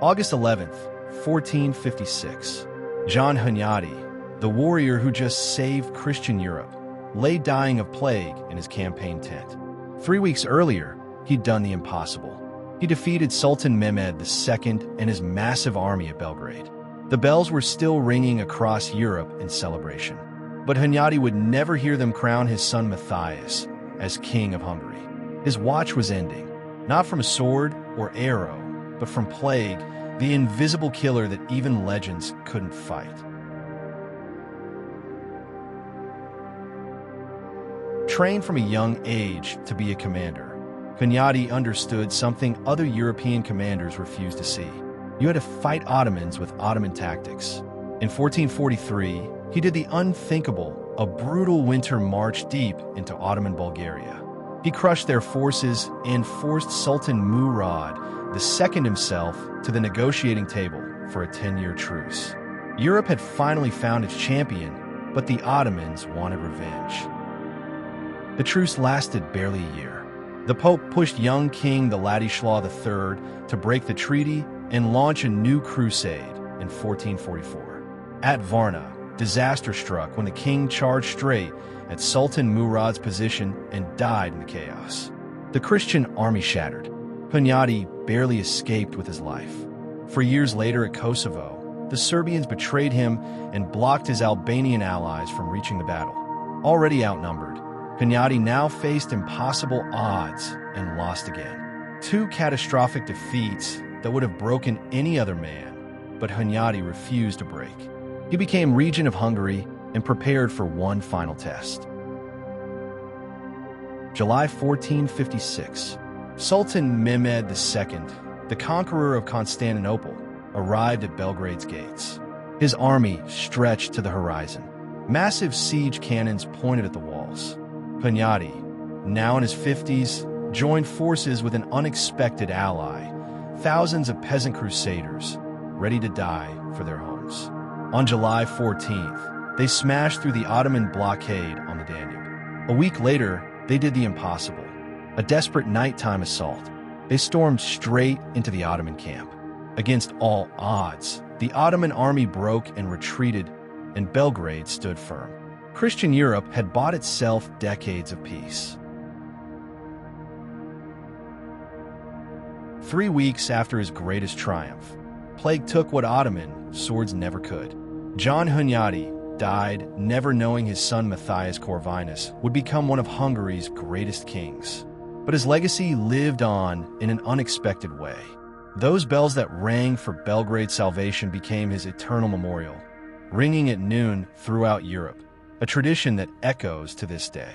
August 11th, 1456. John Hunyadi, the warrior who just saved Christian Europe, lay dying of plague in his campaign tent. 3 weeks earlier, he'd done the impossible. He defeated Sultan Mehmed II and his massive army at Belgrade. The bells were still ringing across Europe in celebration. But Hunyadi would never hear them crown his son Matthias as King of Hungary. His watch was ending, not from a sword or arrow, but from plague, the invisible killer that even legends couldn't fight. Trained from a young age to be a commander, Hunyadi understood something other European commanders refused to see. You had to fight Ottomans with Ottoman tactics. In 1443, he did the unthinkable, a brutal winter march deep into Ottoman Bulgaria. He crushed their forces and forced Sultan Mehmed II himself to the negotiating table for a 10-year truce. Europe had finally found its champion, but the Ottomans wanted revenge. The truce lasted barely a year. The Pope pushed young King Ladislaus III to break the treaty and launch a new crusade in 1444. At Varna, disaster struck when the king charged straight at Sultan Mehmed's position and died in the chaos. The Christian army shattered. Hunyadi barely escaped with his life. For years later at Kosovo, the Serbians betrayed him and blocked his Albanian allies from reaching the battle. Already outnumbered, Hunyadi now faced impossible odds and lost again. 2 catastrophic defeats that would have broken any other man, but Hunyadi refused to break. He became Regent of Hungary and prepared for one final test. July 1456. Sultan Mehmed II, the conqueror of Constantinople, arrived at Belgrade's gates. His army stretched to the horizon. Massive siege cannons pointed at the walls. Hunyadi, now in his 50s, joined forces with an unexpected ally, thousands of peasant crusaders, ready to die for their homes. On July 14th, they smashed through the Ottoman blockade on the Danube. A week later, they did the impossible. A desperate nighttime assault. They stormed straight into the Ottoman camp. Against all odds, the Ottoman army broke and retreated, and Belgrade stood firm. Christian Europe had bought itself decades of peace. 3 weeks after his greatest triumph, plague took what Ottoman swords never could. John Hunyadi died, never knowing his son Matthias Corvinus would become one of Hungary's greatest kings. But his legacy lived on in an unexpected way. Those bells that rang for Belgrade's salvation became his eternal memorial, ringing at noon throughout Europe, a tradition that echoes to this day.